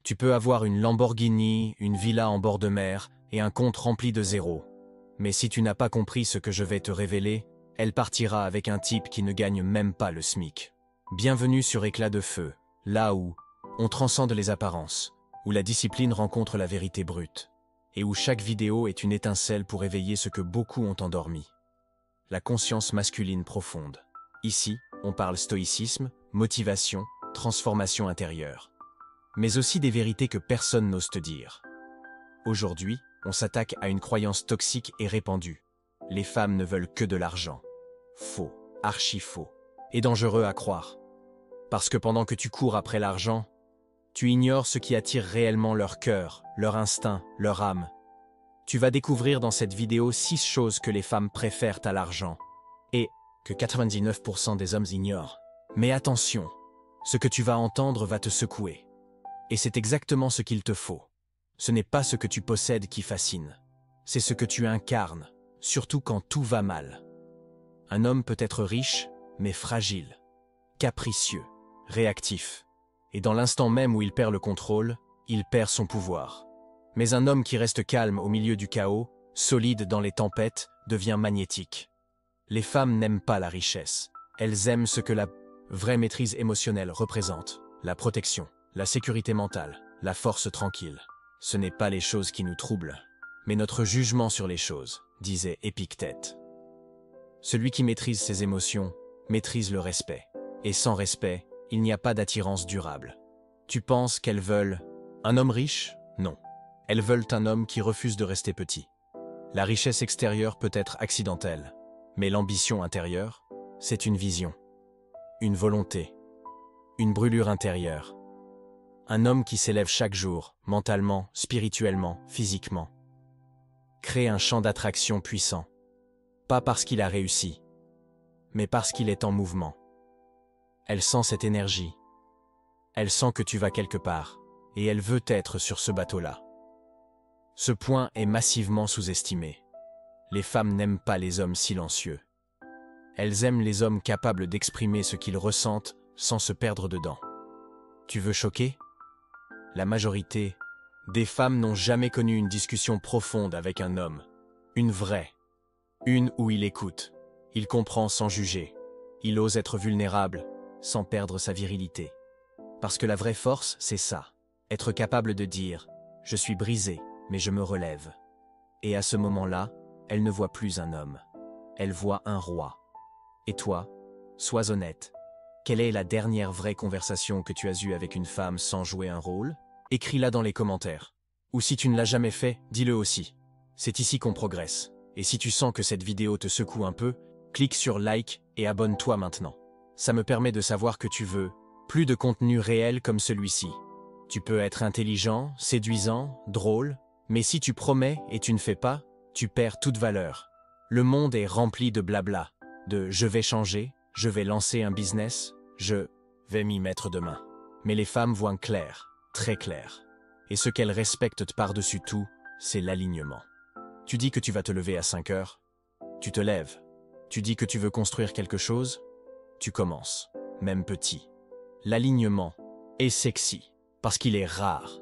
Tu peux avoir une Lamborghini, une villa en bord de mer et un compte rempli de zéros. Mais si tu n'as pas compris ce que je vais te révéler, elle partira avec un type qui ne gagne même pas le SMIC. Bienvenue sur Éclat de feu, là où on transcende les apparences, où la discipline rencontre la vérité brute, et où chaque vidéo est une étincelle pour éveiller ce que beaucoup ont endormi. La conscience masculine profonde. Ici, on parle stoïcisme, motivation, transformation intérieure. Mais aussi des vérités que personne n'ose te dire. Aujourd'hui, on s'attaque à une croyance toxique et répandue. Les femmes ne veulent que de l'argent. Faux, archi faux, et dangereux à croire. Parce que pendant que tu cours après l'argent, tu ignores ce qui attire réellement leur cœur, leur instinct, leur âme. Tu vas découvrir dans cette vidéo 6 choses que les femmes préfèrent à l'argent, et que 99% des hommes ignorent. Mais attention, ce que tu vas entendre va te secouer. Et c'est exactement ce qu'il te faut. Ce n'est pas ce que tu possèdes qui fascine. C'est ce que tu incarnes, surtout quand tout va mal. Un homme peut être riche, mais fragile, capricieux, réactif. Et dans l'instant même où il perd le contrôle, il perd son pouvoir. Mais un homme qui reste calme au milieu du chaos, solide dans les tempêtes, devient magnétique. Les femmes n'aiment pas la richesse. Elles aiment ce que la vraie maîtrise émotionnelle représente. La protection, la sécurité mentale, la force tranquille. Ce n'est pas les choses qui nous troublent, mais notre jugement sur les choses, disait Épictète. Celui qui maîtrise ses émotions, maîtrise le respect. Et sans respect, il n'y a pas d'attirance durable. Tu penses qu'elles veulent un homme riche? Non. Elles veulent un homme qui refuse de rester petit. La richesse extérieure peut être accidentelle, mais l'ambition intérieure, c'est une vision, une volonté, une brûlure intérieure. Un homme qui s'élève chaque jour, mentalement, spirituellement, physiquement. Crée un champ d'attraction puissant. Pas parce qu'il a réussi, mais parce qu'il est en mouvement. Elle sent cette énergie. Elle sent que tu vas quelque part, et elle veut être sur ce bateau-là. Ce point est massivement sous-estimé. Les femmes n'aiment pas les hommes silencieux. Elles aiment les hommes capables d'exprimer ce qu'ils ressentent sans se perdre dedans. Tu veux choquer? La majorité des femmes n'ont jamais connu une discussion profonde avec un homme. Une vraie. Une où il écoute. Il comprend sans juger. Il ose être vulnérable sans perdre sa virilité. Parce que la vraie force, c'est ça. Être capable de dire « Je suis brisé, mais je me relève ». Et à ce moment-là, elle ne voit plus un homme. Elle voit un roi. Et toi, sois honnête. Quelle est la dernière vraie conversation que tu as eue avec une femme sans jouer un rôle? Écris-la dans les commentaires. Ou si tu ne l'as jamais fait, dis-le aussi. C'est ici qu'on progresse. Et si tu sens que cette vidéo te secoue un peu, clique sur like et abonne-toi maintenant. Ça me permet de savoir que tu veux plus de contenu réel comme celui-ci. Tu peux être intelligent, séduisant, drôle, mais si tu promets et tu ne fais pas, tu perds toute valeur. Le monde est rempli de blabla, de « je vais changer »,« je vais lancer un business »,« je vais m'y mettre demain ». Mais les femmes voient clair, très clair. Et ce qu'elles respectent par-dessus tout, c'est l'alignement. Tu dis que tu vas te lever à 5 heures, tu te lèves. Tu dis que tu veux construire quelque chose, tu commences, même petit. L'alignement est sexy, parce qu'il est rare.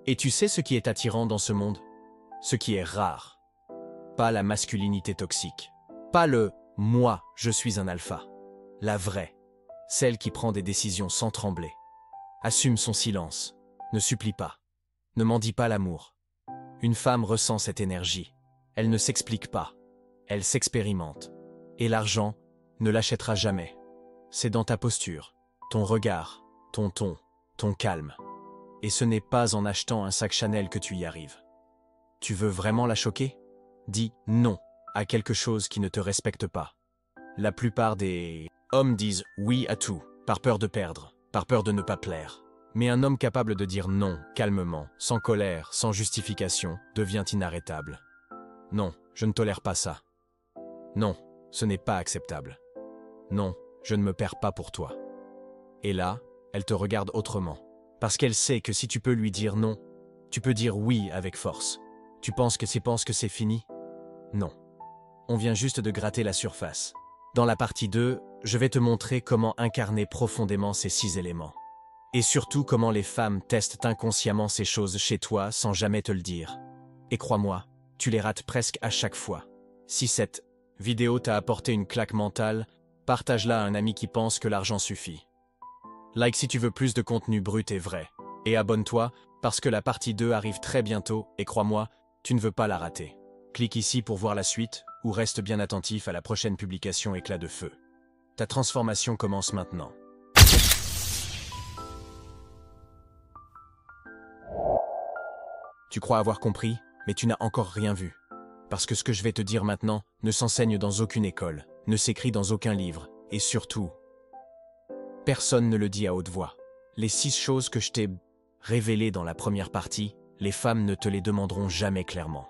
Et tu sais ce qui est attirant dans ce monde? Ce qui est rare. Pas la masculinité toxique. Pas le « moi, je suis un alpha ». La vraie. Celle qui prend des décisions sans trembler. Assume son silence. Ne supplie pas. Ne mendie pas l'amour. Une femme ressent cette énergie. Elle ne s'explique pas. Elle s'expérimente. Et l'argent ne l'achètera jamais. C'est dans ta posture, ton regard, ton ton, ton calme. Et ce n'est pas en achetant un sac Chanel que tu y arrives. Tu veux vraiment la choquer? Dis non à quelque chose qui ne te respecte pas. La plupart des hommes disent oui à tout, par peur de perdre, par peur de ne pas plaire. Mais un homme capable de dire non, calmement, sans colère, sans justification, devient inarrêtable. Non, je ne tolère pas ça. Non, ce n'est pas acceptable. Non, je ne me perds pas pour toi. Et là, elle te regarde autrement. Parce qu'elle sait que si tu peux lui dire non, tu peux dire oui avec force. Tu penses que c'est fini? Non. On vient juste de gratter la surface. Dans la partie 2, je vais te montrer comment incarner profondément ces 6 éléments. Et surtout comment les femmes testent inconsciemment ces choses chez toi sans jamais te le dire. Et crois-moi, tu les rates presque à chaque fois. Si cette vidéo t'a apporté une claque mentale, partage-la à un ami qui pense que l'argent suffit. Like si tu veux plus de contenu brut et vrai. Et abonne-toi, parce que la partie 2 arrive très bientôt, et crois-moi, tu ne veux pas la rater. Clique ici pour voir la suite, ou reste bien attentif à la prochaine publication éclat de feu. Ta transformation commence maintenant. Tu crois avoir compris, mais tu n'as encore rien vu. Parce que ce que je vais te dire maintenant ne s'enseigne dans aucune école, ne s'écrit dans aucun livre, et surtout, personne ne le dit à haute voix. Les 6 choses que je t'ai révélées dans la première partie, les femmes ne te les demanderont jamais clairement.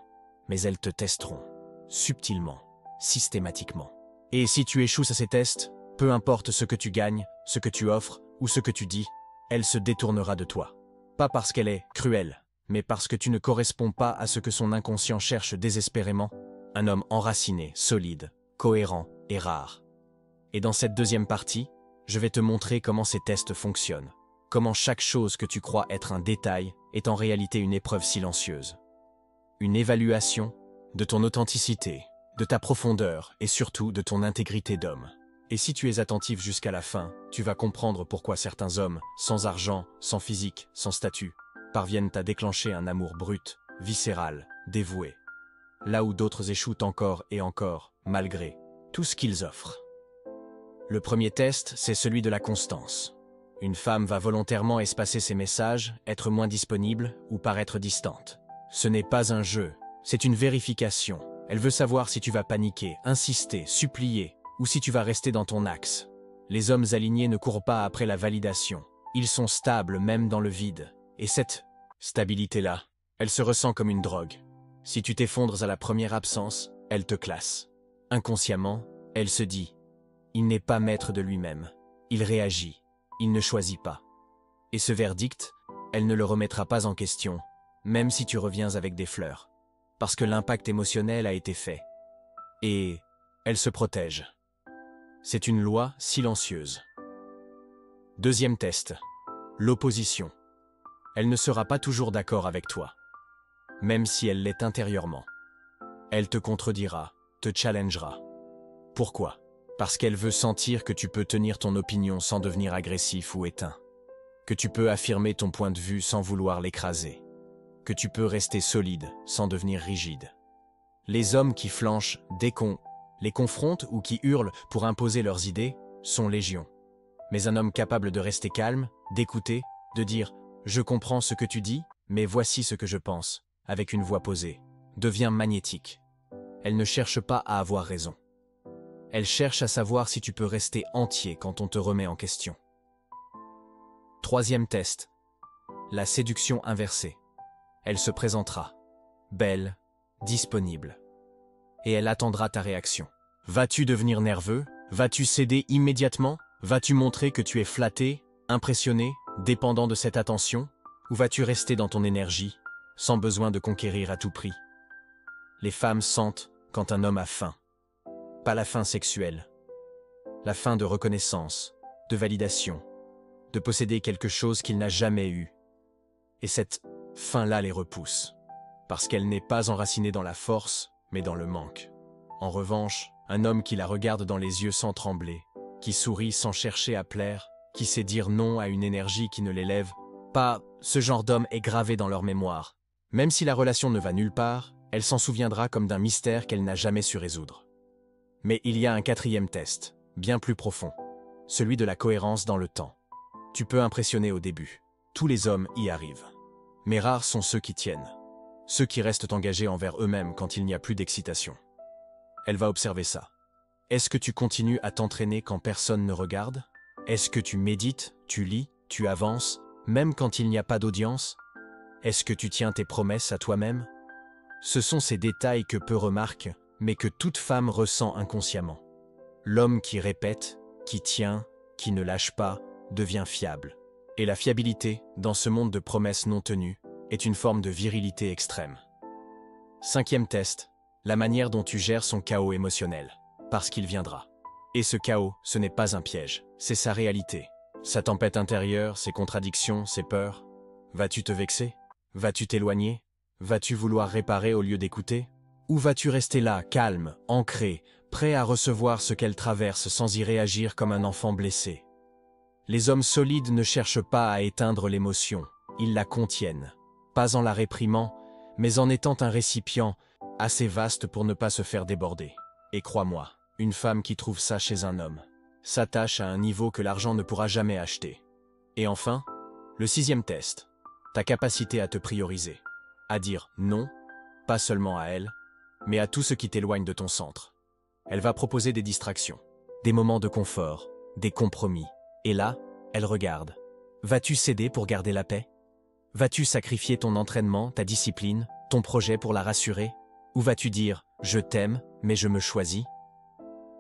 Mais elles te testeront, subtilement, systématiquement. Et si tu échoues à ces tests, peu importe ce que tu gagnes, ce que tu offres ou ce que tu dis, elle se détournera de toi. Pas parce qu'elle est cruelle, mais parce que tu ne corresponds pas à ce que son inconscient cherche désespérément, un homme enraciné, solide, cohérent et rare. Et dans cette deuxième partie, je vais te montrer comment ces tests fonctionnent, comment chaque chose que tu crois être un détail est en réalité une épreuve silencieuse. Une évaluation de ton authenticité, de ta profondeur et surtout de ton intégrité d'homme. Et si tu es attentif jusqu'à la fin, tu vas comprendre pourquoi certains hommes, sans argent, sans physique, sans statut, parviennent à déclencher un amour brut, viscéral, dévoué. Là où d'autres échouent encore et encore, malgré tout ce qu'ils offrent. Le premier test, c'est celui de la constance. Une femme va volontairement espacer ses messages, être moins disponible ou paraître distante. Ce n'est pas un jeu, c'est une vérification. Elle veut savoir si tu vas paniquer, insister, supplier, ou si tu vas rester dans ton axe. Les hommes alignés ne courent pas après la validation. Ils sont stables même dans le vide. Et cette stabilité-là, elle se ressent comme une drogue. Si tu t'effondres à la première absence, elle te classe. Inconsciemment, elle se dit « Il n'est pas maître de lui-même. Il réagit. Il ne choisit pas. » Et ce verdict, elle ne le remettra pas en question, même si tu reviens avec des fleurs. Parce que l'impact émotionnel a été fait. Et elle se protège. C'est une loi silencieuse. Deuxième test. L'opposition. Elle ne sera pas toujours d'accord avec toi, même si elle l'est intérieurement. Elle te contredira, te challengera. Pourquoi? Parce qu'elle veut sentir que tu peux tenir ton opinion sans devenir agressif ou éteint, que tu peux affirmer ton point de vue sans vouloir l'écraser, que tu peux rester solide sans devenir rigide. Les hommes qui flanchent dès qu'on les confronte ou qui hurlent pour imposer leurs idées sont légion. Mais un homme capable de rester calme, d'écouter, de dire « Je comprends ce que tu dis, mais voici ce que je pense », avec une voix posée, devient magnétique. Elle ne cherche pas à avoir raison. Elle cherche à savoir si tu peux rester entier quand on te remet en question. Troisième test. La séduction inversée. Elle se présentera, belle, disponible. Et elle attendra ta réaction. Vas-tu devenir nerveux? Vas-tu céder immédiatement? Vas-tu montrer que tu es flatté, impressionné, dépendant de cette attention? Ou vas-tu rester dans ton énergie, sans besoin de conquérir à tout prix? Les femmes sentent quand un homme a faim. Pas la faim sexuelle. La faim de reconnaissance, de validation, de posséder quelque chose qu'il n'a jamais eu. Et cette faim-là les repousse, parce qu'elle n'est pas enracinée dans la force, mais dans le manque. En revanche, un homme qui la regarde dans les yeux sans trembler, qui sourit sans chercher à plaire, qui sait dire non à une énergie qui ne l'élève, pas ce genre d'homme est gravé dans leur mémoire. Même si la relation ne va nulle part, elle s'en souviendra comme d'un mystère qu'elle n'a jamais su résoudre. Mais il y a un quatrième test, bien plus profond, celui de la cohérence dans le temps. Tu peux impressionner au début. Tous les hommes y arrivent. Mais rares sont ceux qui tiennent. Ceux qui restent engagés envers eux-mêmes quand il n'y a plus d'excitation. Elle va observer ça. Est-ce que tu continues à t'entraîner quand personne ne regarde? Est-ce que tu médites, tu lis, tu avances, même quand il n'y a pas d'audience? Est-ce que tu tiens tes promesses à toi-même? Ce sont ces détails que peu remarquent, mais que toute femme ressent inconsciemment. L'homme qui répète, qui tient, qui ne lâche pas, devient fiable. Et la fiabilité, dans ce monde de promesses non tenues, est une forme de virilité extrême. Cinquième test, la manière dont tu gères son chaos émotionnel, parce qu'il viendra. Et ce chaos, ce n'est pas un piège, c'est sa réalité. Sa tempête intérieure, ses contradictions, ses peurs. Vas-tu te vexer? Vas-tu t'éloigner? Vas-tu vouloir réparer au lieu d'écouter? Ou vas-tu rester là, calme, ancré, prêt à recevoir ce qu'elle traverse sans y réagir comme un enfant blessé? Les hommes solides ne cherchent pas à éteindre l'émotion, ils la contiennent. Pas en la réprimant, mais en étant un récipient assez vaste pour ne pas se faire déborder. Et crois-moi, une femme qui trouve ça chez un homme s'attache à un niveau que l'argent ne pourra jamais acheter. Et enfin, le 6e test, ta capacité à te prioriser, à dire non, pas seulement à elle, mais à tout ce qui t'éloigne de ton centre. Elle va proposer des distractions, des moments de confort, des compromis. Et là, elle regarde. Vas-tu céder pour garder la paix? Vas-tu sacrifier ton entraînement, ta discipline, ton projet pour la rassurer? Ou vas-tu dire « je t'aime, mais je me choisis »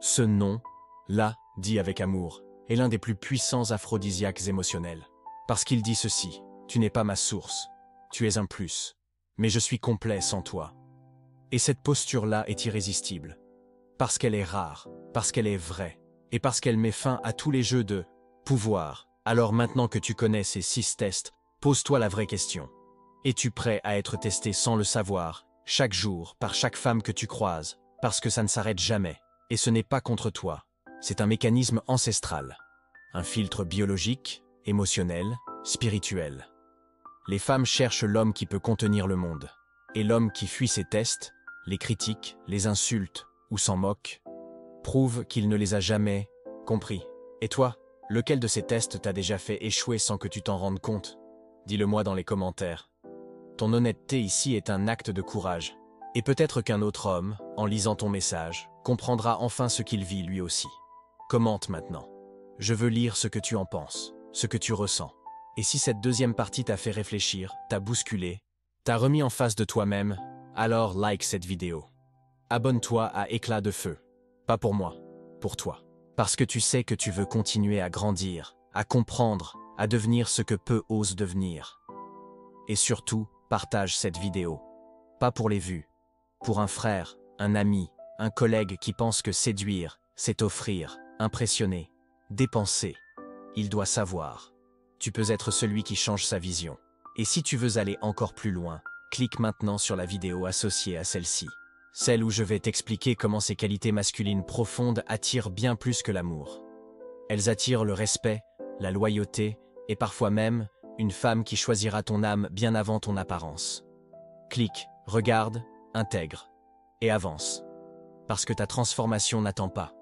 Ce non, là, dit avec amour, est l'un des plus puissants aphrodisiaques émotionnels. Parce qu'il dit ceci, tu n'es pas ma source, tu es un plus, mais je suis complet sans toi. Et cette posture-là est irrésistible. Parce qu'elle est rare, parce qu'elle est vraie, et parce qu'elle met fin à tous les jeux de pouvoir. Alors maintenant que tu connais ces 6 tests, pose-toi la vraie question. Es-tu prêt à être testé sans le savoir, chaque jour, par chaque femme que tu croises, parce que ça ne s'arrête jamais, et ce n'est pas contre toi. C'est un mécanisme ancestral, un filtre biologique, émotionnel, spirituel. Les femmes cherchent l'homme qui peut contenir le monde, et l'homme qui fuit ces tests, les critique, les insulte ou s'en moque, prouve qu'il ne les a jamais compris. Et toi, lequel de ces tests t'a déjà fait échouer sans que tu t'en rendes compte? Dis-le-moi dans les commentaires. Ton honnêteté ici est un acte de courage, et peut-être qu'un autre homme, en lisant ton message, comprendra enfin ce qu'il vit lui aussi. Commente maintenant. Je veux lire ce que tu en penses, ce que tu ressens. Et si cette deuxième partie t'a fait réfléchir, t'a bousculé, t'a remis en face de toi-même, alors like cette vidéo. Abonne-toi à Éclat de Feu. Pas pour moi, pour toi. Parce que tu sais que tu veux continuer à grandir, à comprendre, à devenir ce que peu osent devenir. Et surtout, partage cette vidéo. Pas pour les vues. Pour un frère, un ami, un collègue qui pense que séduire, c'est offrir, impressionner, dépenser. Il doit savoir. Tu peux être celui qui change sa vision. Et si tu veux aller encore plus loin, clique maintenant sur la vidéo associée à celle-ci. Celle où je vais t'expliquer comment ces qualités masculines profondes attirent bien plus que l'amour. Elles attirent le respect, la loyauté et parfois même une femme qui choisira ton âme bien avant ton apparence. Clique, regarde, intègre et avance. Parce que ta transformation n'attend pas.